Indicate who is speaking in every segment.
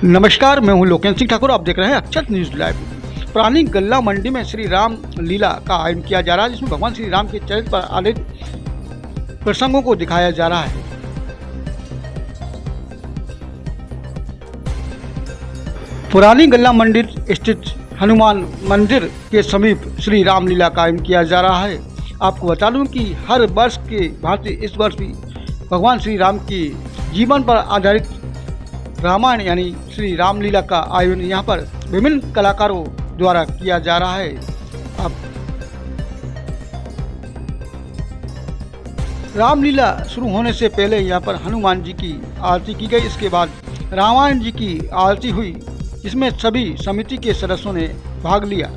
Speaker 1: नमस्कार, मैं हूं लोकेश सिंह ठाकुर। आप देख रहे हैं अक्षत न्यूज़ लाइव। पुरानी गल्ला मंडी में श्री राम लीला का आयोजन किया जा रहा है, जिसमें भगवान श्री राम के चरित्र पर आधारित प्रसंगों को दिखाया जा रहा है। पुरानी गल्ला मंदिर स्थित हनुमान मंदिर के समीप श्री राम लीला का आयोजन किया जा रहा है। आपको बता दूं कि हर वर्ष के भांति इस वर्ष भी भगवान श्री राम के जीवन पर आधारित रामायण यानी श्री रामलीला का आयोजन यहाँ पर विभिन्न कलाकारों द्वारा किया जा रहा है। अब रामलीला शुरू होने से पहले यहाँ पर हनुमान जी की आरती की गई। इसके बाद रामायण जी की आरती हुई, जिसमें सभी समिति के सदस्यों ने भाग लिया।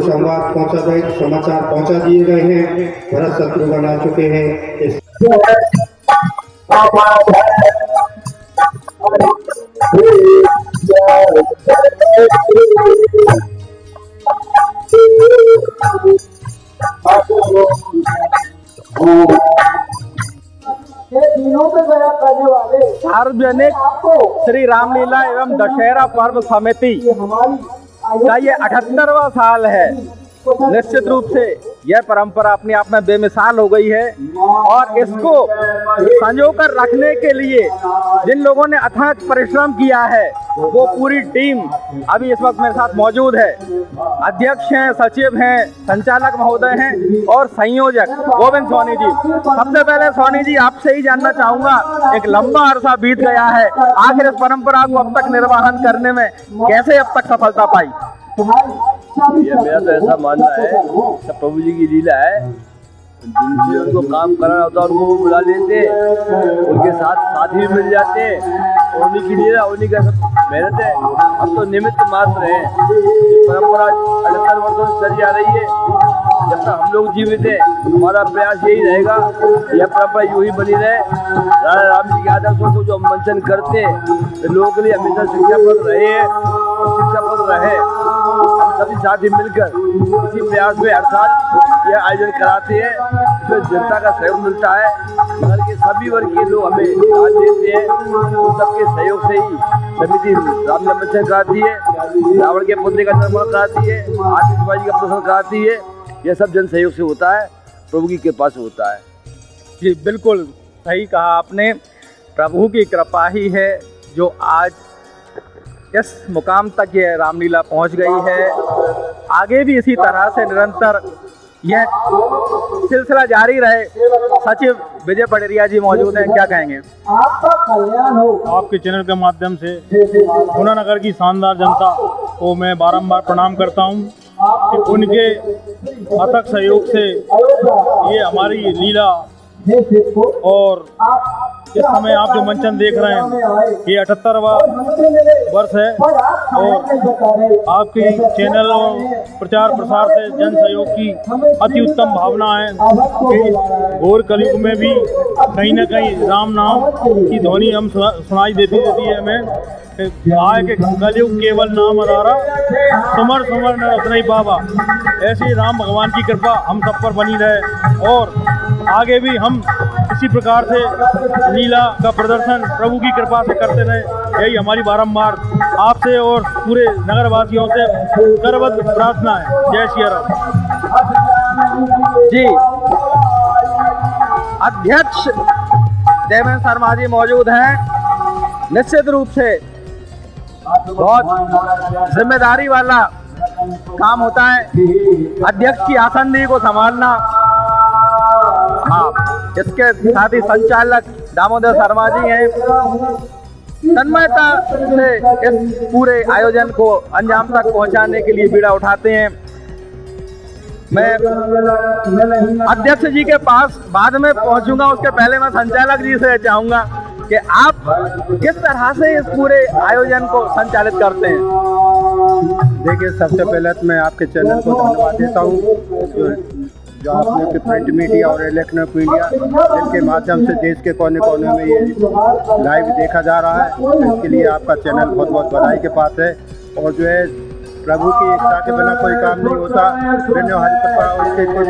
Speaker 2: संवाद पहुंचा गए, समाचार पहुंचा दिए गए हैं। भरत शत्रुघ्न आ चुके हैं।
Speaker 3: सार्वजनिक श्री रामलीला एवं दशहरा पर्व समिति का ये 78वां साल है। निश्चित रूप से यह परंपरा अपने आप में बेमिसाल हो गई है और इसको संजोकर रखने के लिए जिन लोगों ने अथक परिश्रम किया है वो पूरी टीम अभी इस वक्त मेरे साथ मौजूद है। अध्यक्ष हैं, सचिव हैं, संचालक महोदय हैं और संयोजक गोविंद सोनी जी। सबसे पहले सोनी जी, आपसे ही जानना चाहूंगा, एक लंबा अरसा बीत गया है, आखिर इस परंपरा को अब तक निर्वहन करने में कैसे अब तक सफलता पाई?
Speaker 4: ये मेरा तो ऐसा मानना है, सब प्रभु जी की लीला है। जिनसे उनको काम करना होता है उनको वो बुला लेते, उनके साथ साथी भी मिल जाते, उन्हीं की लीला, उन्हीं का सब मेहनत है। हम तो निमित्त मात्र हैं। ये परंपरा 78 वर्षों से चली आ रही है। जब तक हम लोग जीवित हैं, हमारा प्रयास यही रहेगा, यह परंपरा यूं ही बनी रहे। राजा राम जी के आदर्शों को जो हम मंचन करते हैं, तो लोगों के लिए हमेशा शिक्षाप्रद रहे हैं और शिक्षाप्रद रहे। हम सभी साथी मिलकर इसी प्रयास में हर साल यह आयोजन कराते हैं। इसमें जनता का सहयोग मिलता है। घर के सभी वर्ग के लोग हमें साथ देते हैं। उन सबके सहयोग से ही समिति रामलीला मंचन कराती है, रावण के पुतले का निर्माण कराती है, आतिशबाजी का प्रदर्शन कराती है। यह सब जन सहयोग से होता है, प्रभु की कृपा से होता है।
Speaker 3: जी बिल्कुल सही कहा आपने। प्रभु की कृपा ही है जो आज इस मुकाम तक ये रामलीला पहुंच गई है। आगे भी इसी तरह से निरंतर यह सिलसिला जारी रहे। सचिव विजय पटेरिया जी मौजूद हैं, क्या कहेंगे?
Speaker 5: आपके चैनल के माध्यम से हुनरनगर की शानदार जनता को मैं बारंबार प्रणाम करता हूं कि उनके अथक सहयोग से ये हमारी लीला और इस समय आप जो मंचन देख रहे हैं ये 78वां वर्ष है और आपके चैनल और प्रचार प्रसार से जन सहयोग की अति उत्तम भावना है कि घोर कलयुग में भी कहीं न कहीं राम नाम की ध्वनि हम सुनाई देती रहती है हमें। आए के कलयुग केवल नाम आधारा, सुमर सुमर न रत्नई बाबा। ऐसी राम भगवान की कृपा हम सब पर बनी रहे और आगे भी हम इसी प्रकार से लीला का प्रदर्शन प्रभु की कृपा से करते रहे। यही हमारी बारंबार आपसे और पूरे नगरवासियों से करबद्ध प्रार्थना है। जय श्री राम।
Speaker 3: जी अध्यक्ष देवेंद्र शर्मा जी मौजूद हैं। निश्चित रूप से बहुत जिम्मेदारी वाला काम होता है। अध्यक्ष की आसनदी को संभालना, हाँ, इसके साथ ही संचालक दामोदर शर्मा जी हैं, तन्मयता से इस पूरे आयोजन को अंजाम तक पहुंचाने के लिए बीड़ा उठाते हैं। मैं अध्यक्ष जी के पास बाद में पहुंचूंगा, उसके पहले मैं संचालक जी से चाहूंगा कि आप किस तरह से इस पूरे आयोजन को संचालित करते हैं।
Speaker 2: देखिए, सबसे पहले तो मैं आपके चैनल को धन्यवाद देता हूँ जो आपने कि प्रिंट मीडिया और इलेक्ट्रॉनिक मीडिया जिनके माध्यम से देश के कोने कोने में ये लाइव देखा जा रहा है, इसके लिए आपका चैनल बहुत बहुत बधाई के पास है। और जो है, प्रभु की इच्छा के बिना कोई काम नहीं होता, बिना हरि कृपा उसके कोई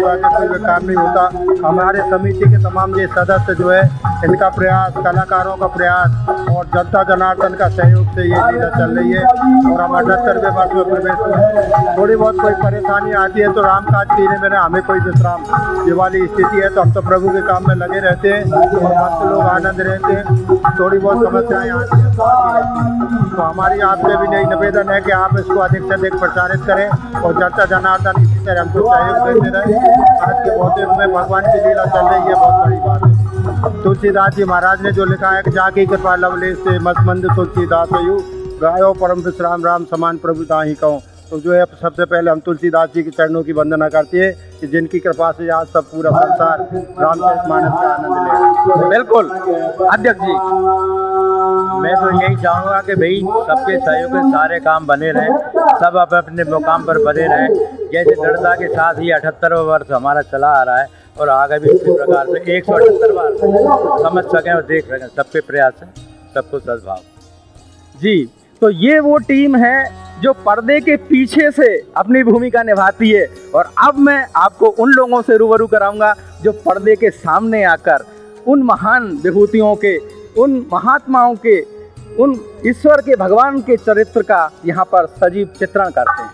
Speaker 2: काम नहीं होता। हमारे समिति के तमाम ये सदस्य जो है, इनका प्रयास, कलाकारों का प्रयास और जनता जनार्दन का सहयोग से ये लीला चल रही है। और हम 78वें वर्ष में प्रवेश में थोड़ी बहुत कोई परेशानी आती है तो रामकाज कीने में हमें कोई विश्राम ये वाली स्थिति है तो हम तो प्रभु के काम में लगे रहते हैं और भक्त लोग आनंद रहते हैं। थोड़ी बहुत समस्याएं आती हैं तो हमारी आपसे भी नई निवेदन है कि आप इसको अधिक से अधिक प्रचारित करें और जनता जनार्दन इसी तरह हमको सहयोग देते रहे। आज के भौतिक में भगवान की लीला चल रही है, बहुत बड़ी बात है। तुलसीदास जी महाराज ने जो लिखा है कि जाके कृपा लवलेश से मसमंद तुलसीदास यू गायो परम विश्राम राम समान प्रभु ताहि कहूँ। तो जो है, सबसे पहले हम तुलसीदास जी के चरणों की वंदना करते हैं कि जिनकी कृपा से आज सब पूरा संसार रामचरितमानस का आनंद ले रहे हैं।
Speaker 3: बिल्कुल अध्यक्ष जी,
Speaker 4: मैं तो यही चाहूँगा कि भाई सबके सहयोग से सारे काम बने रहें, सब अपने मुकाम पर बने रहें। जैसे दृढ़ता के साथ ही 78वां वर्ष हमारा चला आ रहा है और आगे भी इसी प्रकार से 178 बार समझ सकें और देख सकें। सबके प्रयास है, सबको सद्भाव
Speaker 3: जी। तो ये वो टीम है जो पर्दे के पीछे से अपनी भूमिका निभाती है और अब मैं आपको उन लोगों से रूबरू कराऊंगा जो पर्दे के सामने आकर उन महान विभूतियों के, उन महात्माओं के, उन ईश्वर के, भगवान के चरित्र का यहाँ पर सजीव चित्रण करते हैं।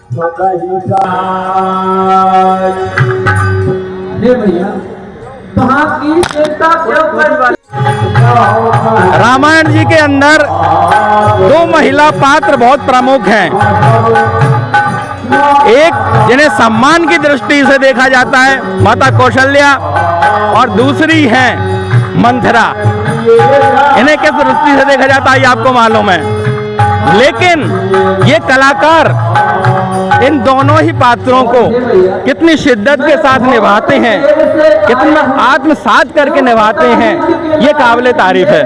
Speaker 3: रामायण जी के अंदर दो महिला पात्र बहुत प्रमुख हैं। एक जिन्हें सम्मान की दृष्टि से देखा जाता है, माता कौशल्या, और दूसरी है मंथरा। इन्हें किस दृष्टि से देखा जाता है ये आपको मालूम है, लेकिन ये कलाकार इन दोनों ही पात्रों को कितनी शिद्दत के साथ निभाते हैं, कितना आत्मसात करके निभाते हैं, ये काबिले तारीफ है।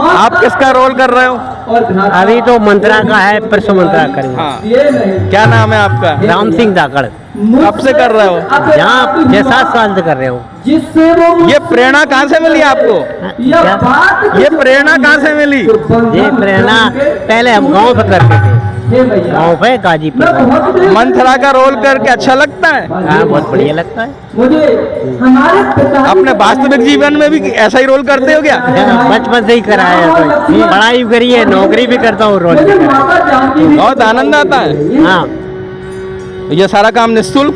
Speaker 3: आप किसका रोल कर रहे हो?
Speaker 6: अभी तो मंत्रा का है, परसों मंत्रा करेंगे।
Speaker 3: हाँ। क्या नाम है आपका?
Speaker 6: राम सिंह धाकड़।
Speaker 3: कब से कर रहे हो?
Speaker 6: यहाँ 6-7 साल से कर रहे हो।
Speaker 3: ये प्रेरणा कहाँ से मिली आपको? ये प्रेरणा कहाँ से मिली?
Speaker 6: ये प्रेरणा पहले हम गांव पे करते थे, गांव पे गाजीपुर।
Speaker 3: मंथरा का रोल करके अच्छा लगता है?
Speaker 6: हाँ, बहुत बढ़िया लगता है।
Speaker 3: अपने वास्तविक जीवन में भी ऐसा ही रोल करते हो क्या?
Speaker 6: बचपन से ही करा है, तो पढ़ाई भी करी है, नौकरी भी करता हूँ, रोल भी करा है।
Speaker 3: बहुत आनंद आता है।
Speaker 6: हाँ,
Speaker 3: ये सारा काम निःशुल्क?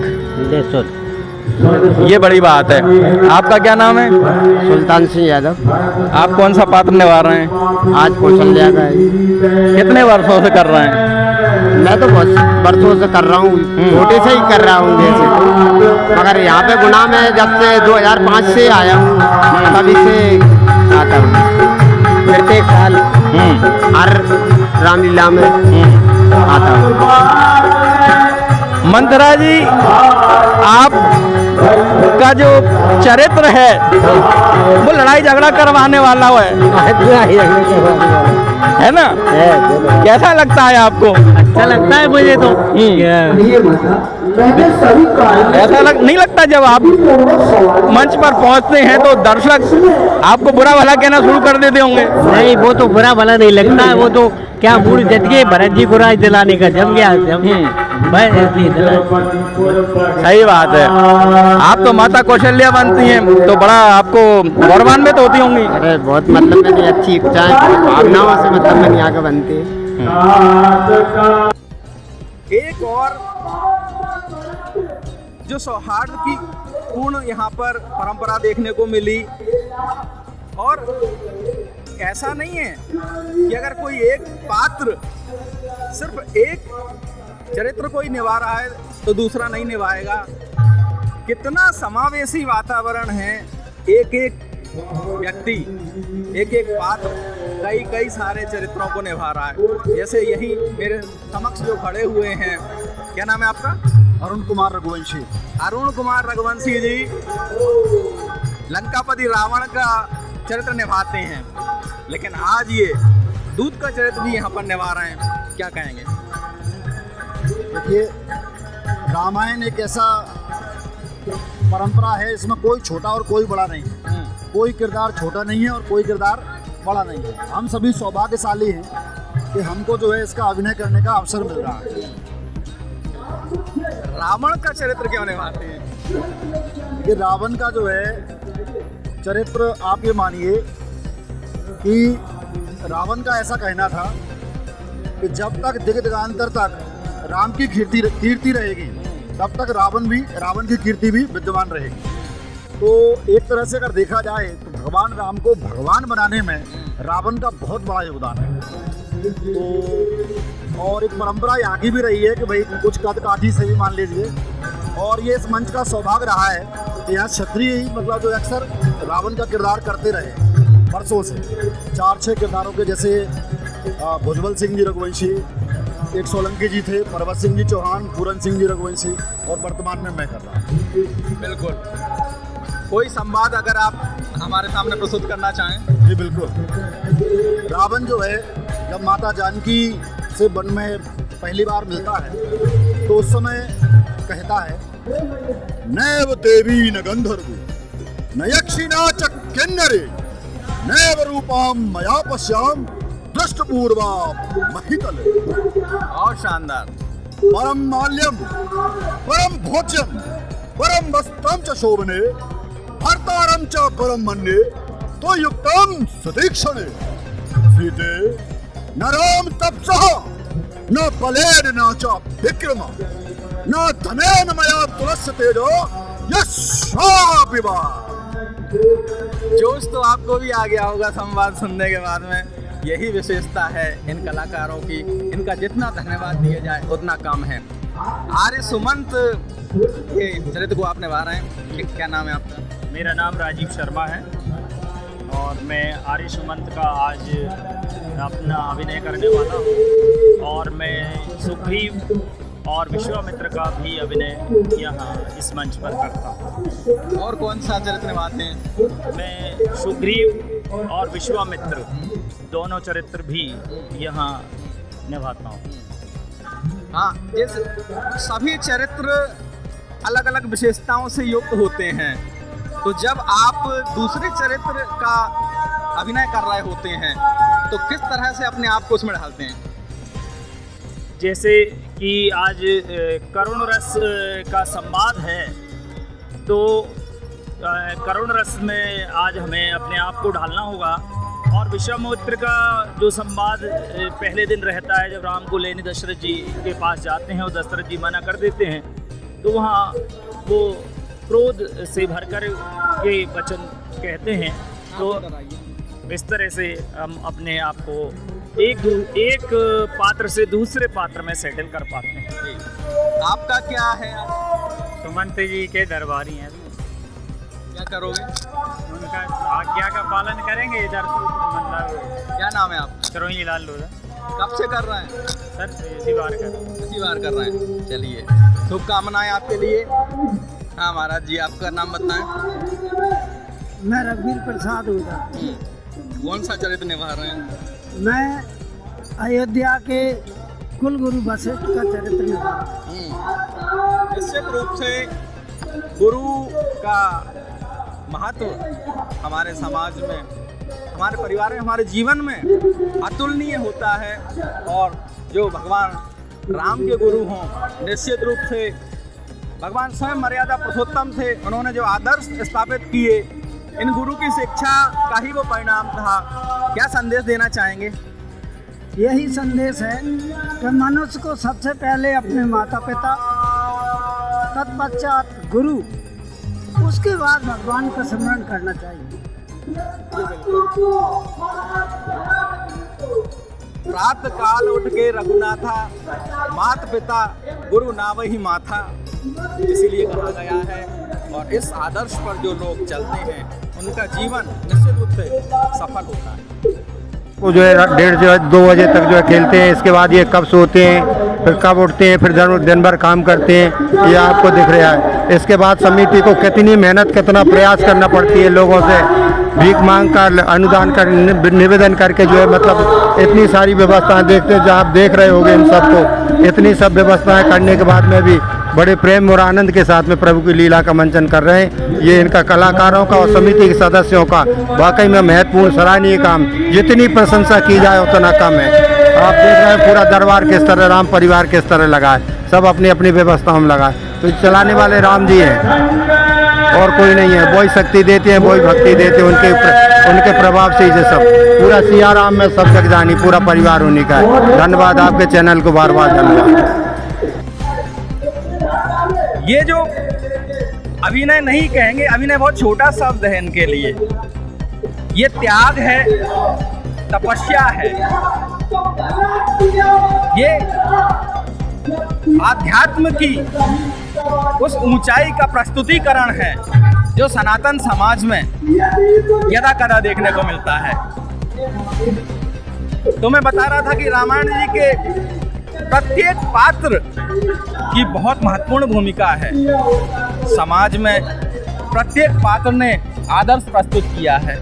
Speaker 3: ये बड़ी बात है। आपका क्या नाम है?
Speaker 6: सुल्तान सिंह यादव।
Speaker 3: आप कौन सा पात्र निभा रहे हैं?
Speaker 6: आज कौशल्या का है।
Speaker 3: कितने वर्षों से कर रहे हैं?
Speaker 6: मैं तो बहुत वर्षों से कर रहा हूँ, छोटे से ही कर रहा हूँ जैसे, मगर यहाँ पे गुना में जब से 2005 से आया हूँ तभी से आता हूँ। प्रत्येक साल हर रामलीला में आता हूँ।
Speaker 3: मंथरा जी, आप का जो चरित्र है वो लड़ाई झगड़ा करवाने वाला है ना? कैसा लगता है आपको?
Speaker 6: अच्छा लगता है मुझे तो।
Speaker 3: ऐसा नहीं लगता जब आप मंच पर पहुंचते हैं तो दर्शक आपको बुरा भला कहना शुरू कर देते होंगे?
Speaker 6: नहीं, वो तो बुरा भला नहीं लगता है, वो तो क्या मूड जट गए, भरत जी को राज दिलाने का जम गया।
Speaker 3: सही बात है। आप तो माता कौशल्या बनती हैं तो बड़ा आपको गौरवान्वित होती होंगी।
Speaker 6: अरे बहुत मतलब में नहीं, अच्छी इच्छाएं भावनाओं से मतलब में नहीं आगे बनती है।
Speaker 3: एक और जो सौहार्द की पूर्ण यहाँ पर परंपरा देखने को मिली, और ऐसा नहीं है कि अगर कोई एक पात्र सिर्फ एक चरित्र कोई निभा रहा है तो दूसरा नहीं निभाएगा। कितना समावेशी वातावरण है, एक एक व्यक्ति, एक एक पात्र कई कई सारे चरित्रों को निभा रहा है। जैसे यही मेरे समक्ष जो खड़े हुए हैं, क्या नाम है आपका?
Speaker 2: अरुण कुमार रघुवंशी।
Speaker 3: अरुण कुमार रघुवंशी जी लंकापति रावण का चरित्र निभाते हैं, लेकिन आज ये दूत का चरित्र भी यहाँ पर निभा रहे हैं, क्या कहेंगे?
Speaker 2: देखिए, रामायण एक ऐसा परंपरा है, इसमें कोई छोटा और कोई बड़ा नहीं है, कोई किरदार छोटा नहीं है और कोई किरदार बड़ा नहीं है। हम सभी सौभाग्यशाली हैं कि हमको जो है इसका अभिनय करने का अवसर मिल रहा है।
Speaker 3: रावण का चरित्र क्यों निभाते हैं?
Speaker 2: कि रावण का जो है चरित्र, आप ये मानिए कि रावण का ऐसा कहना था कि जब तक दिग दिगांतर तक राम की कीर्ति रहेगी, तब तक रावण की कीर्ति भी विद्यमान रहेगी। तो एक तरह से अगर देखा जाए तो भगवान राम को भगवान बनाने में रावण का बहुत बड़ा योगदान है। तो और एक परंपरा यहाँ की भी रही है कि भाई कुछ कद काठी से भी मान लीजिए, और ये इस मंच का सौभाग्य रहा है कि यहाँ क्षत्रिय ही मतलब जो अक्सर रावण का किरदार करते रहे वर्षों से। 4-6 किरदारों के, जैसे भुजबल सिंह जी रघुवंशी, एक सोलंकी जी थे, परवत सिंह जी चौहान, पूरन सिंह जी रघुवंशी, और वर्तमान में मैं कर रहा हूँ।
Speaker 3: बिल्कुल। कोई संवाद अगर आप हमारे सामने प्रस्तुत करना चाहें?
Speaker 2: जी बिल्कुल। रावण जो है जब माता जानकी से वन में पहली बार मिलता है तो उस समय कहता है, नैव देवी न गंधर्व न यक्षी न च किन्नरे नैव रूपाम मया पश्याम दृष्ट पूर्वा महितल।
Speaker 3: और शानदार।
Speaker 2: परम माल्यम परम भोज्यम परम वस्त्रम च शोभने भर्तारम च परम मन्ये तो युक्तम सतीक्षणे सीते न राम तपसः न बलेन न च विक्रम न धनेन मया तुलस्य तेजो यशापिवा।
Speaker 3: जोश तो आपको भी आ गया होगा संवाद सुनने के बाद में। यही विशेषता है इन कलाकारों की, इनका जितना धन्यवाद दिया जाए उतना कम है। आर्य सुमंत के चरित्र को आप निभा रहे हैं, क्या नाम है आपका?
Speaker 5: मेरा नाम राजीव शर्मा है और मैं आर्य सुमंत का आज अपना अभिनय करने वाला हूँ, और मैं सुग्रीव और विश्वामित्र का भी अभिनय यहाँ इस मंच पर करता हूँ।
Speaker 3: और कौन सा चरित्र निभाते हैं?
Speaker 5: मैं सुग्रीव और विश्वामित्र दोनों चरित्र भी यहाँ निभाता हूँ।
Speaker 3: हाँ, इस सभी चरित्र अलग अलग विशेषताओं से युक्त होते हैं, तो जब आप दूसरे चरित्र का अभिनय कर रहे होते हैं तो किस तरह से अपने आप को उसमें ढालते हैं?
Speaker 5: जैसे कि आज करुण रस का संवाद है, तो करुण रस में आज हमें अपने आप को ढालना होगा। और विश्वामित्र का जो संवाद पहले दिन रहता है, जब राम को लेने दशरथ जी के पास जाते हैं और दशरथ जी मना कर देते हैं, तो वहाँ वो क्रोध से भरकर के वचन कहते हैं। तो इस तरह से हम अपने आप को एक पात्र से दूसरे पात्र में सेटल कर पाते हैं।
Speaker 3: आपका क्या है?
Speaker 5: सुमंत जी के दरबारी हैं।
Speaker 3: क्या करोगे?
Speaker 5: उनका आज्ञा का पालन करेंगे। इधर मतलब
Speaker 3: क्या नाम है आपका?
Speaker 5: सरोही लाल लोधा।
Speaker 3: कब से कर रहे हैं?
Speaker 5: सर इसी बार
Speaker 3: कर रहे हैं। चलिए, शुभकामनाएं आपके लिए। हाँ महाराज जी, आपका नाम बताएं।
Speaker 7: मैं रघुवीर प्रसाद हूँ।
Speaker 3: कौन सा चरित्र निभा रहे हैं?
Speaker 7: मैं अयोध्या के कुलगुरु वशिष्ठ का चरित्र निभा रहा हूँ।
Speaker 3: निश्चित रूप से गुरु का महत्व हमारे समाज में, हमारे परिवार में, हमारे जीवन में अतुलनीय होता है। और जो भगवान राम के गुरु हों, निश्चित रूप से भगवान स्वयं मर्यादा पुरुषोत्तम थे, उन्होंने जो आदर्श स्थापित किए, इन गुरु की शिक्षा का ही वो परिणाम था। क्या संदेश देना चाहेंगे?
Speaker 7: यही संदेश है कि मनुष्य को सबसे पहले अपने माता पिता, तत्पश्चात गुरु, उसके बाद भगवान का स्मरण करना चाहिए।
Speaker 3: प्रात काल उठ के रघुनाथा, मात पिता गुरु नावहि माथा, इसीलिए कहा गया है। और इस आदर्श पर जो लोग चलते हैं उनका जीवन निश्चित रूप से सफल होता है।
Speaker 2: वो जो है 1:30 से 2 बजे तक जो है खेलते हैं, इसके बाद ये कब सोते हैं, फिर कब उठते हैं, फिर दिन भर काम करते हैं, ये आपको दिख रहा है। इसके बाद समिति को कितनी मेहनत, कितना प्रयास करना पड़ती है, लोगों से भीख मांग कर, अनुदान कर, निवेदन करके जो है मतलब इतनी सारी व्यवस्थाएं देखते हैं, जो आप देख रहे होंगे इन सबको, इतनी सब व्यवस्थाएं करने के बाद में भी बड़े प्रेम और आनंद के साथ में प्रभु की लीला का मंचन कर रहे हैं। ये इनका कलाकारों का और समिति के सदस्यों का वाकई में महत्वपूर्ण सराहनीय काम, जितनी प्रशंसा की जाए उतना कम है। आप देख रहे हैं पूरा दरबार किस तरह, राम परिवार किस तरह लगा है, सब अपनी अपनी व्यवस्थाओं में लगा है। तो चलाने वाले राम जी हैं और कोई नहीं है, वही शक्ति देते हैं, वही भक्ति देते हैं, उनके प्रभाव से ही सब पूरा सिया राम में सब जगजानी पूरा परिवार होने का है। धन्यवाद, आपके चैनल को बार बार धन्यवाद।
Speaker 3: ये जो अभिनय नहीं कहेंगे, अभिनय बहुत छोटा शब्द है इनके लिए। ये त्याग है, तपस्या है, ये आध्यात्म की उस ऊंचाई का प्रस्तुतिकरण है जो सनातन समाज में यदा कदा देखने को मिलता है। तो मैं बता रहा था कि रामायण जी के प्रत्येक पात्र की बहुत महत्वपूर्ण भूमिका है। समाज में प्रत्येक पात्र ने आदर्श प्रस्तुत किया है।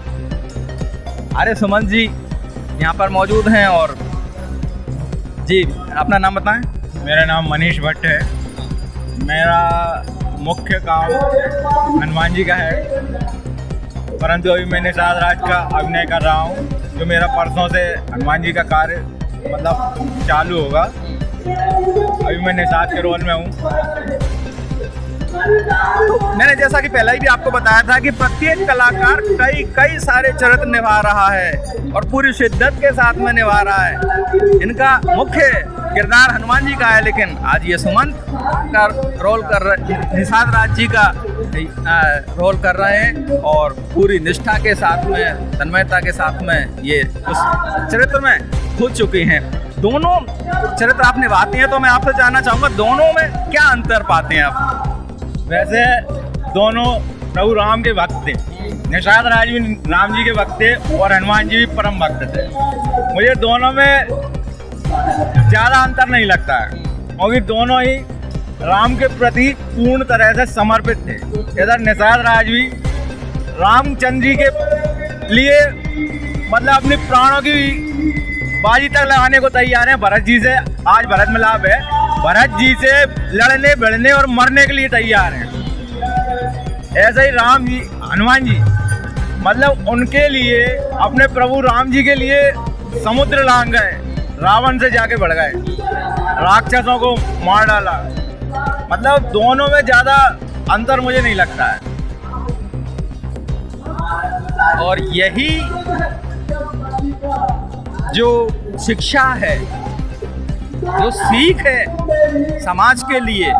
Speaker 3: अरे सुमन जी यहाँ पर मौजूद हैं। और जी अपना नाम बताएं।
Speaker 5: मेरा नाम मनीष भट्ट है। मेरा मुख्य काम हनुमान जी का है, परंतु अभी मैं निषाद राज का अभिनय कर रहा हूँ, जो मेरा परसों से हनुमान जी का कार्य मतलब चालू होगा। अभी मैं निषाद के रोल में हूँ।
Speaker 3: मैंने जैसा कि पहले ही भी आपको बताया था कि प्रत्येक कलाकार कई सारे चरित्र निभा रहा है और पूरी शिद्दत के साथ में निभा रहा है। इनका मुख्य किरदार हनुमान जी का है, लेकिन आज ये सुमंत का रोल कर रहे, निषाद राज जी का रोल कर रहे हैं और पूरी निष्ठा के साथ में, तन्मयता के साथ में ये उस चरित्र में खुद चुके हैं। दोनों चरित्र आप निभाते हैं, तो मैं आपसे जानना चाहूँगा दोनों में क्या अंतर पाते हैं आप?
Speaker 5: वैसे दोनों प्रभु राम के भक्त थे। निषाद राज भी राम जी के भक्त थे और हनुमान जी भी परम भक्त थे। मुझे दोनों में ज़्यादा अंतर नहीं लगता है, क्योंकि दोनों ही राम के प्रति पूर्ण तरह से समर्पित थे। इधर निषाद राज भी रामचंद्र जी के लिए मतलब अपने प्राणों की बाजी तक लगाने को तैयार हैं। भरत जी से, आज भरत मिलाप है, भरत जी से लड़ने भिड़ने और मरने के लिए तैयार हैं। ऐसे ही राम जी, हनुमान जी मतलब उनके लिए, अपने प्रभु राम जी के लिए समुद्र लांघ गए, रावण से जाके बढ़ गए, राक्षसों को मार डाला। मतलब दोनों में ज़्यादा अंतर मुझे नहीं लगता है।
Speaker 3: और यही जो शिक्षा है, जो सीख है समाज के लिए,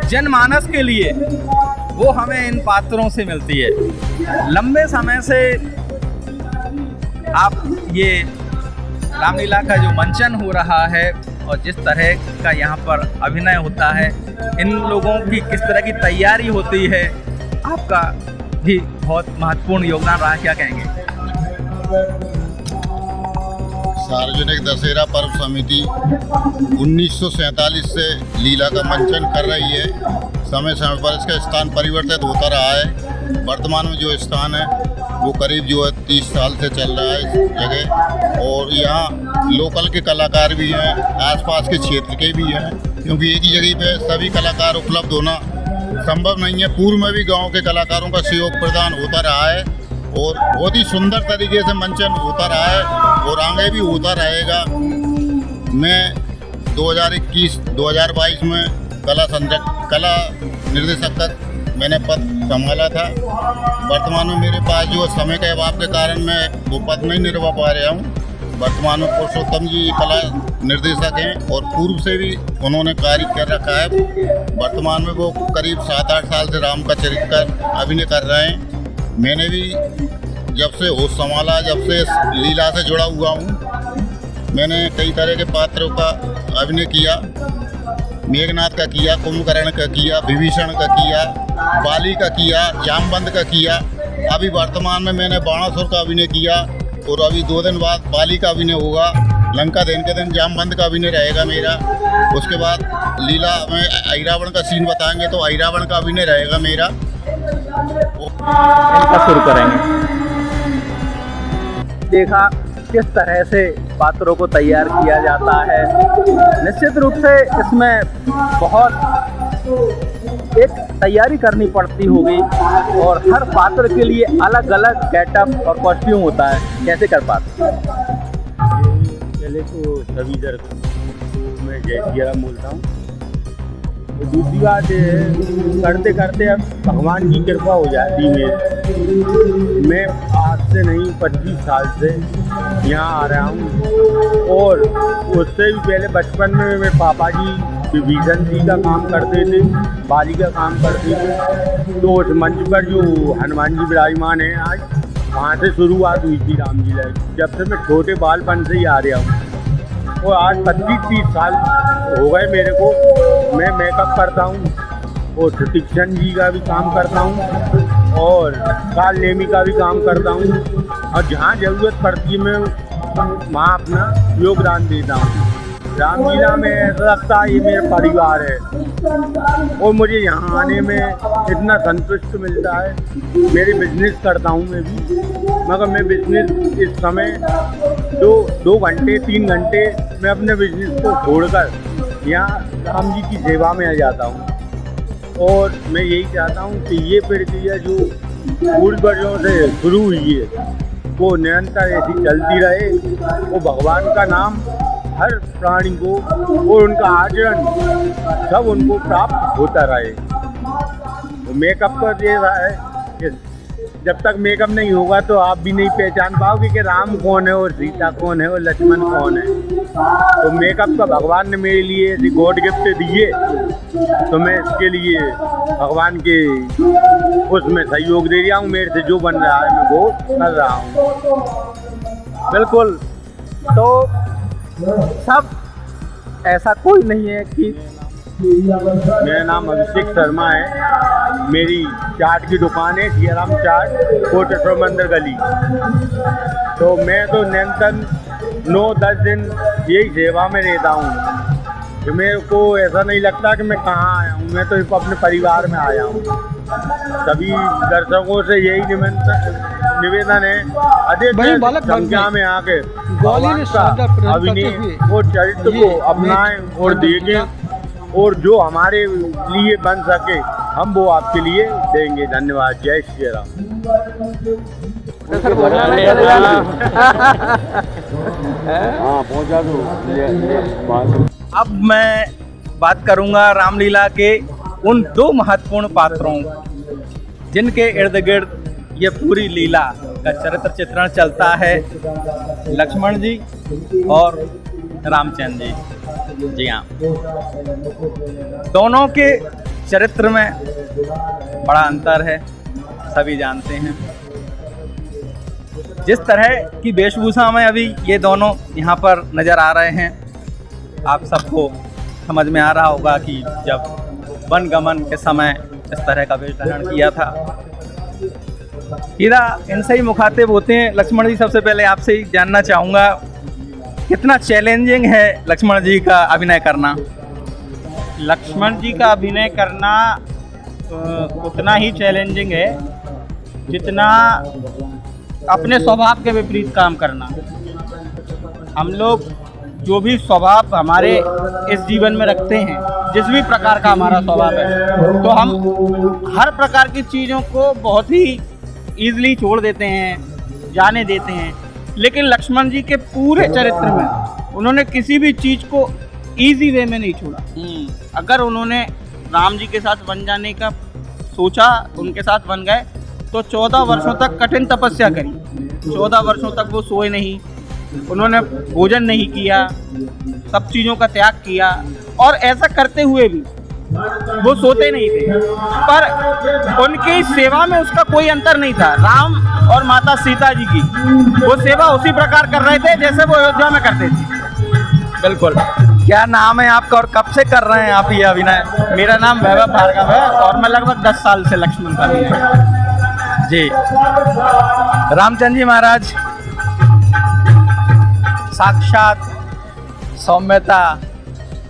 Speaker 3: जनमानस के लिए, वो हमें इन पात्रों से मिलती है। लंबे समय से आप ये रामलीला का जो मंचन हो रहा है और जिस तरह का यहाँ पर अभिनय होता है, इन लोगों की किस तरह की तैयारी होती है, आपका भी बहुत महत्वपूर्ण योगदान रहा, क्या कहेंगे?
Speaker 8: सार्वजनिक दशहरा पर्व समिति 1947 से लीला का मंचन कर रही है। समय समय पर इसका स्थान परिवर्तित होता रहा है। वर्तमान में जो स्थान है वो करीब जो है 30 साल से चल रहा है इस जगह। और यहाँ लोकल के कलाकार भी हैं, आसपास के क्षेत्र के भी हैं, क्योंकि एक ही जगह पे सभी कलाकार उपलब्ध होना संभव नहीं है। पूर्व में भी गाँव के कलाकारों का सहयोग प्रदान होता रहा है और बहुत ही सुंदर तरीके से मंचन होता रहा है और आगे भी होता रहेगा। मैं 2021-2022 में कला निर्देशक तक मैंने पद संभाला था। वर्तमान में मेरे पास जो समय के अभाव के कारण मैं वो पद नहीं निर्वाह पा रहा हूँ। वर्तमान में पुरुषोत्तम जी कला निर्देशक हैं और पूर्व से भी उन्होंने कार्य कर रखा है। वर्तमान में वो करीब 7-8 साल से राम का चरित्र अभिनय कर रहे हैं। मैंने भी जब से होश संभाला, जब से लीला से जुड़ा हुआ हूँ, मैंने कई तरह के पात्रों का अभिनय किया। मेघनाथ का किया, कुंभकर्ण का किया, विभीषण का किया, बाली का किया, जामवंत का किया। अभी वर्तमान में मैंने बाणासुर का अभिनय किया और अभी 2 दिन बाद बाली का अभिनय होगा। लंका दहन के दिन जामवंत का अभिनय रहेगा मेरा। उसके बाद लीला में ऐरावण का सीन बताएंगे तो ऐरावण का अभिनय रहेगा मेरा।
Speaker 3: इनका शुरू करेंगे। देखा किस तरह से पात्रों को तैयार किया जाता है। निश्चित रूप से इसमें बहुत एक तैयारी करनी पड़ती होगी और हर पात्र के लिए अलग अलग गेटअप और कॉस्ट्यूम होता है। कैसे कर पाते?
Speaker 2: पहले तो सभी दर मैं जय सिया राम बोलता हूँ। तो दूसरी बात करते करते अब भगवान की कृपा हो जाती है। मैं आज से नहीं 25 साल से यहाँ आ रहा हूँ और उससे भी पहले बचपन में मेरे पापा जी विभीषण जी का काम करते थे, बाली का काम करते थे। तो उस मंच पर जो हनुमान जी विराजमान हैं आज, वहाँ से शुरुआत हुई थी राम जी लाई। जब से मैं छोटे बालपन से ही आ रहा हूँ और आज 25-30 साल हो गए मेरे को। मैं मेकअप करता हूँ और सतीक्षण जी का भी काम करता हूँ और काल नेमी का भी काम करता हूँ और जहाँ ज़रूरत पड़ती है मैं वहाँ अपना योगदान देता हूँ। रामलीला में ऐसा लगता है ये मेरा परिवार है और मुझे यहाँ आने में इतना संतुष्ट मिलता है। मेरी बिजनेस करता हूँ मैं भी, मगर मैं बिजनेस इस समय 2 घंटे 3 घंटे मैं अपने बिजनेस को छोड़कर यहाँ राम जी की सेवा में आ जाता हूँ। और मैं यही चाहता हूँ कि ये प्रक्रिया जो पूर्वजों से शुरू हुई है वो निरंतर ऐसी चलती रहे। वो भगवान का नाम हर प्राणी को और उनका आचरण सब उनको प्राप्त होता रहे। तो मेकअप का ये है कि जब तक मेकअप नहीं होगा तो आप भी नहीं पहचान पाओगे कि राम कौन है और सीता कौन है और लक्ष्मण कौन है। तो मेकअप का भगवान ने मेरे लिए ऐसी गॉड गिफ्ट दिए, तो मैं इसके लिए भगवान के उसमें सहयोग दे रहा हूँ। मेरे से जो बन रहा है मैं वो कर रहा हूँ।
Speaker 3: बिल्कुल। तो सब ऐसा कोई नहीं है कि
Speaker 2: मेरा नाम अभिषेक शर्मा है। मेरी चाट की दुकान है सियाराम चाट, कोटेश्वर मंदिर गली। तो मैं तो निरंतर 9-10 दिन यही सेवा में रहता हूँ कि मेरे को ऐसा नहीं लगता कि मैं कहाँ आया हूँ। मैं तो अपने परिवार में आया हूँ। सभी दर्शकों से यही निवेदन है अधिक संख्या में आके भगवान का अभिनय और चरित्र को अपनाएं और देखें और जो हमारे लिए बन सके हम वो आपके लिए देंगे। धन्यवाद। जय श्री राम। हाँ पहुँचा दो।
Speaker 3: अब मैं बात करूंगा रामलीला के उन 2 महत्वपूर्ण पात्रों जिनके इर्द गिर्द ये पूरी लीला का चरित्र चित्रण चलता है। लक्ष्मण जी और रामचंद्र जी। जी हाँ, दोनों के चरित्र में बड़ा अंतर है, सभी जानते हैं। जिस तरह की वेशभूषा में अभी ये दोनों यहाँ पर नज़र आ रहे हैं, आप सबको समझ में आ रहा होगा कि जब वन गमन के समय इस तरह का वेश धारण किया था। सीधा इनसे ही मुखातिब होते हैं। लक्ष्मण जी, सबसे पहले आपसे ही जानना चाहूँगा कितना चैलेंजिंग है लक्ष्मण जी का अभिनय करना?
Speaker 9: लक्ष्मण जी का अभिनय करना उतना ही चैलेंजिंग है जितना अपने स्वभाव के विपरीत काम करना। हम लोग जो भी स्वभाव हमारे इस जीवन में रखते हैं, जिस भी प्रकार का हमारा स्वभाव है, तो हम हर प्रकार की चीज़ों को बहुत ही ईज़िली छोड़ देते हैं, जाने देते हैं। लेकिन लक्ष्मण जी के पूरे चरित्र में उन्होंने किसी भी चीज़ को इजी वे में नहीं छोड़ा। अगर उन्होंने राम जी के साथ बन जाने का सोचा, उनके साथ बन गए, तो 14 वर्षों तक कठिन तपस्या करी। 14 वर्षों तक वो सोए नहीं, उन्होंने भोजन नहीं किया, सब चीज़ों का त्याग किया। और ऐसा करते हुए भी वो सोते नहीं थे, पर उनकी सेवा में उसका कोई अंतर नहीं था। राम और माता सीता जी की वो सेवा उसी प्रकार कर रहे थे जैसे वो अयोध्या में करते थे।
Speaker 3: बिल्कुल। क्या नाम है आपका और कब से कर रहे हैं आप ये अभिनय?
Speaker 9: मेरा नाम वैभव भार्गव है और मैं लगभग 10 साल से लक्ष्मण का अभिनय कर रहा हूं।
Speaker 3: जी। रामचंद्र जी महाराज साक्षात सौम्यता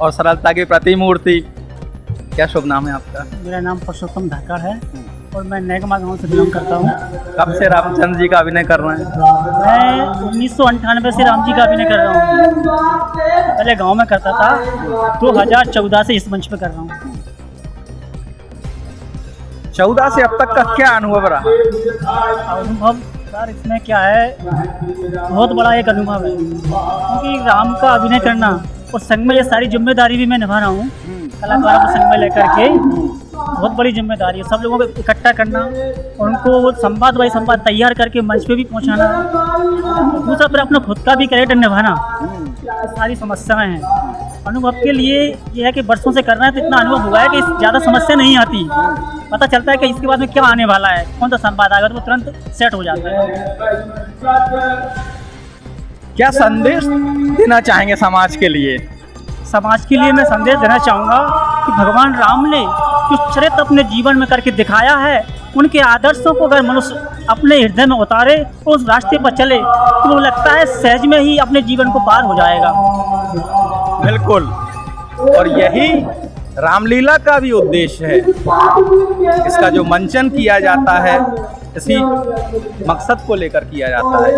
Speaker 3: और सरलता की प्रतिमूर्ति। क्या शुभ नाम है आपका?
Speaker 7: मेरा नाम पुरुषोत्तम धाकड़ है और मैं नेगमा गांव से बिलोंग करता हूँ।
Speaker 3: कब से रामचंद्र जी का अभिनय कर रहे हैं?
Speaker 7: मैं 1998 से राम जी का अभिनय कर रहा हूँ। पहले गांव में करता था, 2014 से इस मंच पे कर रहा हूँ।
Speaker 3: 14 से अब तक का क्या अनुभव रहा?
Speaker 7: अनुभव सर इसमें क्या है, बहुत बड़ा एक अनुभव है, क्योंकि राम का अभिनय करना और संग में ये सारी जिम्मेदारी भी मैं निभा रहा हूँ। कलाकारों को संग में लेकर के बहुत बड़ी जिम्मेदारी है, सब लोगों को इकट्ठा करना और उनको वो संवाद बाई संवाद तैयार करके मंच पे भी पहुँचाना। दूसरा फिर अपना खुद का भी कैरेक्टर निभाना, सारी समस्याएं हैं। अनुभव के लिए ये है कि वर्षों से करना है तो इतना अनुभव हुआ है कि ज़्यादा समस्या नहीं आती। पता चलता है कि इसके बाद में क्या आने वाला है, कौन सा संवाद आएगा, तो वो तुरंत सेट हो जाता है।
Speaker 3: क्या संदेश देना चाहेंगे समाज के लिए?
Speaker 7: समाज के लिए मैं संदेश देना चाहूँगा कि भगवान राम ने जो चरित्र अपने जीवन में करके दिखाया है, उनके आदर्शों को अगर मनुष्य अपने हृदय में उतारे और उस रास्ते पर चले तो वो लगता है सहज में ही अपने जीवन को पार हो जाएगा।
Speaker 3: बिल्कुल। और यही रामलीला का भी उद्देश्य है। इसका जो मंचन किया जाता है इसी मकसद को लेकर किया जाता है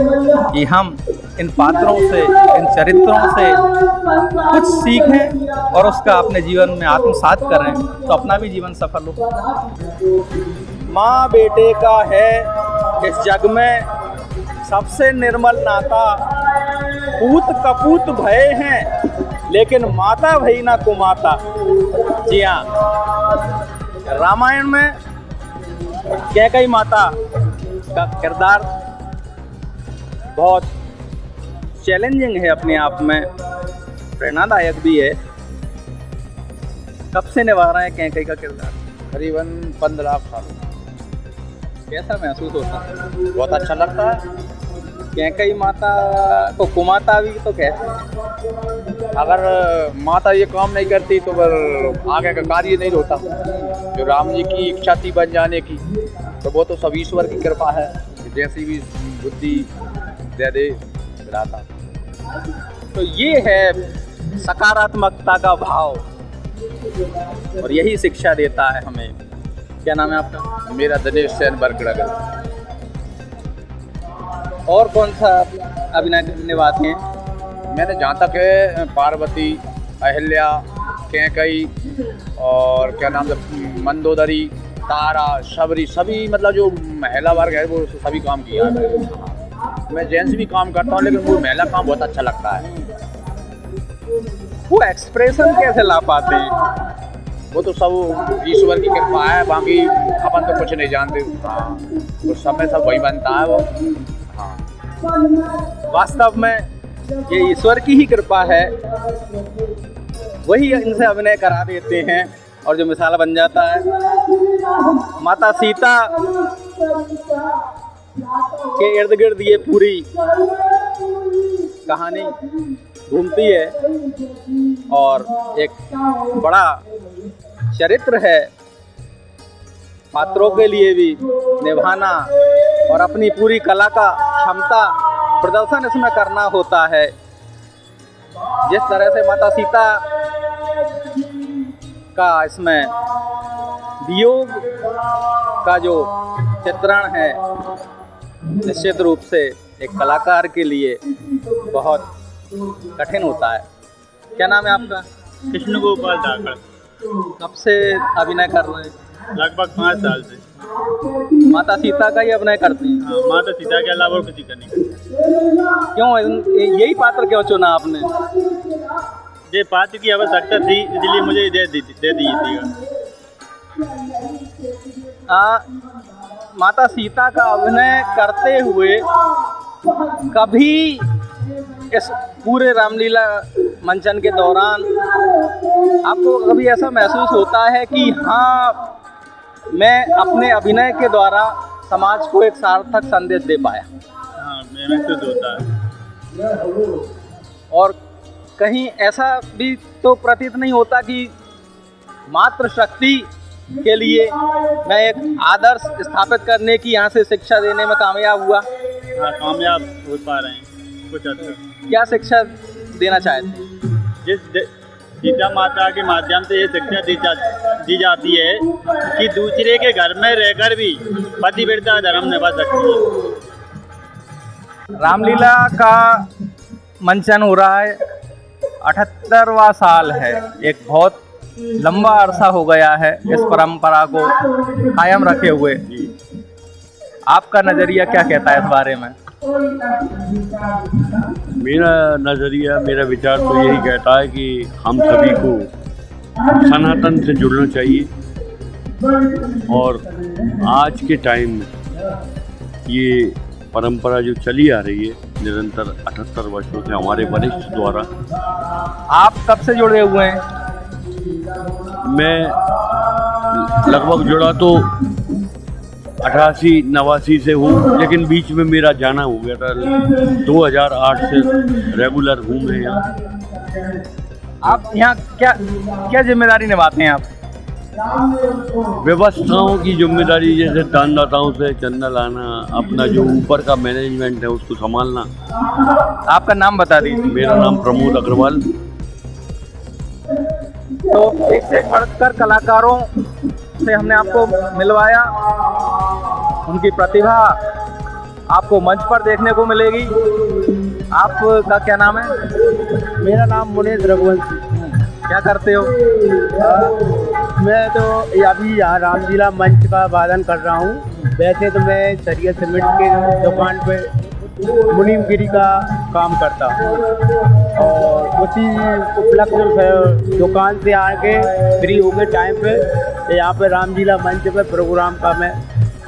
Speaker 3: कि हम इन पात्रों से, इन चरित्रों से कुछ सीखें और उसका अपने जीवन में आत्मसात करें तो अपना भी जीवन सफल हो। माँ बेटे का है इस जग में सबसे निर्मल नाता, पूत कपूत भय हैं लेकिन माता भई ना कुमाता। जी हाँ, रामायण में कैकेयी माता का किरदार बहुत चैलेंजिंग है, अपने आप में प्रेरणादायक भी है। कब से निभा रहे हैं कैकेयी का किरदार?
Speaker 10: करीबन 15 साल।
Speaker 3: कैसा महसूस होता है?
Speaker 10: बहुत अच्छा लगता है।
Speaker 3: कैकेयी माता को कुमाता भी तो कहते हैं।
Speaker 10: अगर माता ये काम नहीं करती तो फिर आगे का कार्य नहीं होता। जो राम जी की इच्छा थी बन जाने की, तो वो तो सब ईश्वर की कृपा है, जैसी भी बुद्धि दे दे विधाता।
Speaker 3: तो ये है सकारात्मकता का भाव और यही शिक्षा देता है हमें। क्या नाम है आपका?
Speaker 10: मेरा दिनेश सेन बरगढ़।
Speaker 3: और कौन सा अभिनय निभाते हैं?
Speaker 10: मैंने जहाँ तक है पार्वती, अहिल्या, कैकेयी और क्या नाम है मंदोदरी, तारा, शबरी, सभी मतलब जो महिला वर्ग है वो सभी काम किया है। मैं जेंट्स भी काम करता हूँ लेकिन वो महिला काम बहुत अच्छा लगता है।
Speaker 3: वो एक्सप्रेशन कैसे ला पाते हैं?
Speaker 10: वो तो सब ईश्वर की कृपा है, बाकी अपन तो कुछ नहीं जानते। हाँ, उस समय सब वही बनता है वो। हाँ,
Speaker 3: वास्तव में ये ईश्वर की ही कृपा है, वही इनसे अभिनय करा देते हैं और जो मिसाल बन जाता है। माता सीता के इर्द गिर्द ये पूरी कहानी घूमती है और एक बड़ा चरित्र है। पात्रों के लिए भी निभाना और अपनी पूरी कला का क्षमता प्रदर्शन इसमें करना होता है। जिस तरह से माता सीता का इसमें वियोग का जो चित्रण है, निश्चित रूप से एक कलाकार के लिए बहुत कठिन होता है। क्या नाम है आपका?
Speaker 5: कृष्ण गोपाल धाकड़।
Speaker 3: कब से अभिनय कर रहे हैं?
Speaker 5: लगभग 5 साल से।
Speaker 3: माता सीता का ही अभिनय करती हैं?
Speaker 5: हाँ, माता सीता के अलावा और किसी का नहीं।
Speaker 3: क्यों यही पात्र क्यों चुना आपने?
Speaker 5: ये पात्र की आवश्यकता थी, इसलिए मुझे दे दी थी।
Speaker 3: माता सीता का अभिनय करते हुए कभी इस पूरे रामलीला मंचन के दौरान आपको कभी ऐसा महसूस होता है कि हाँ, मैं अपने अभिनय के द्वारा समाज को एक सार्थक संदेश दे पाया?
Speaker 5: हाँ, महसूस होता है।
Speaker 3: और कहीं ऐसा भी तो प्रतीत नहीं होता कि मातृशक्ति के लिए मैं एक आदर्श स्थापित करने की यहाँ से शिक्षा देने में कामयाब हुआ?
Speaker 5: हाँ, कामयाब हो पा रहे हैं कुछ हद तक।
Speaker 3: क्या शिक्षा देना चाहते हैं?
Speaker 5: जिस सीता माता के माध्यम से ये शिक्षा दी जाती है कि दूसरे के घर में रहकर भी पतिव्रता धर्म निभा सकती है।
Speaker 3: रामलीला का मंचन हो रहा है, 78वां साल है। एक बहुत लंबा अरसा हो गया है इस परंपरा को कायम रखे हुए। आपका नज़रिया क्या कहता है इस बारे में?
Speaker 11: मेरा नज़रिया, मेरा विचार तो यही कहता है कि हम सभी को सनातन से जुड़ना चाहिए और आज के टाइम में ये परंपरा जो चली आ रही है निरंतर 78 वर्षों से हमारे वरिष्ठ द्वारा।
Speaker 3: आप कब से जुड़े हुए हैं?
Speaker 11: मैं लगभग जुड़ा तो 88-89 से हूँ, लेकिन बीच में मेरा जाना हो गया था। 2008 से रेगुलर हूँ मैं यहाँ।
Speaker 3: आप यहाँ क्या क्या जिम्मेदारी निभाते हैं आप?
Speaker 11: व्यवस्थाओं की जिम्मेदारी, जैसे दानदाताओं से चंदा लाना, अपना जो ऊपर का मैनेजमेंट है उसको संभालना।
Speaker 3: आपका नाम बता दीजिए।
Speaker 11: मेरा नाम प्रमोद अग्रवाल।
Speaker 3: तो एक से बढ़कर कलाकारों से हमने आपको मिलवाया, उनकी प्रतिभा आपको मंच पर देखने को मिलेगी। आपका क्या नाम है?
Speaker 2: मेरा नाम मुनीष रघुवंशी।
Speaker 3: क्या करते हो?
Speaker 2: मैं तो अभी यहाँ रामलीला मंच का वादन कर रहा हूँ। वैसे तो मैं सरिया सीमेंट की दुकान पे मुनीमगिरी का काम करता हूँ और उसी उपलक्ष्य से दुकान से आके फ्री हो गए टाइम पे यहाँ पे रामलीला मंच पे प्रोग्राम का मैं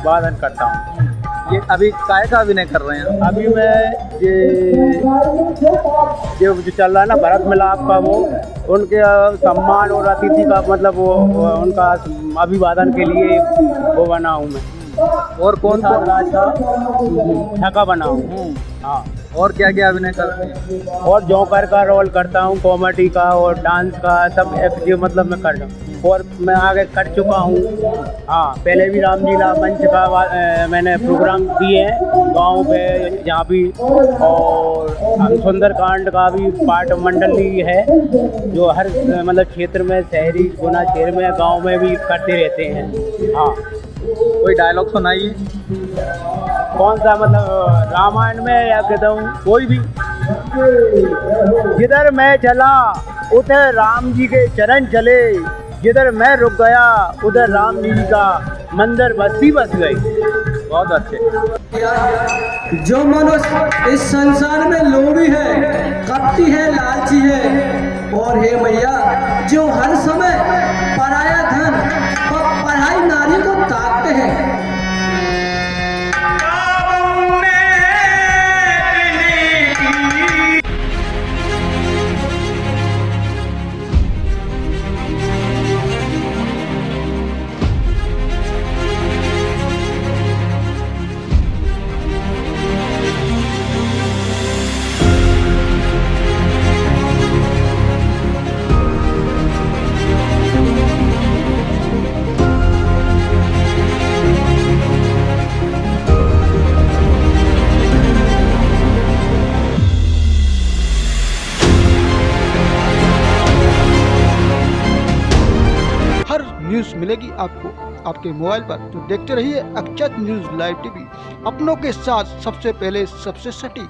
Speaker 2: वादन करता हूँ।
Speaker 3: ये अभी काय का अभिनय कर रहे हैं?
Speaker 2: अभी मैं ये जो चल रहा है ना भरत मिलाप का, वो उनके सम्मान और अतिथि का मतलब वो उनका अभिवादन के लिए वो बना हूँ मैं।
Speaker 3: और कौन सा
Speaker 2: राज का छका बना हूँ। हाँ,
Speaker 3: और क्या क्या अभिनय करते हैं?
Speaker 2: और जोकर का रोल करता हूँ, कॉमेडी का और डांस का, सब जो मतलब मैं कर रहा हूँ और मैं आगे कर चुका हूँ। हाँ, पहले भी रामलीला मंच का मैंने प्रोग्राम दिए हैं गाँव पे यहाँ भी, और सुंदरकांड का भी पाठ मंडली है जो हर मतलब क्षेत्र में, शहरी गुना शहर में, गाँव में भी करते रहते हैं। हाँ,
Speaker 3: कोई डायलॉग सुनाइए।
Speaker 2: कौन सा? मतलब रामायण में या कहता हूँ कोई भी। जिधर मैं चला उधर राम जी के चरण चले, जिधर मैं रुक गया उधर राम जी का मंदिर बस्ती बस गई।
Speaker 3: बहुत अच्छे।
Speaker 12: जो मनुष्य इस संसार में लोभी है, कपटी है, लालची है, और हे मैया जो हर समय पराया धन और पढ़ाई नारी को ताकते हैं,
Speaker 1: न्यूज़ मिलेगी आपको आपके मोबाइल पर। तो देखते रहिए अक्षत न्यूज़ लाइव टीवी, अपनों के साथ सबसे पहले सबसे सटीक।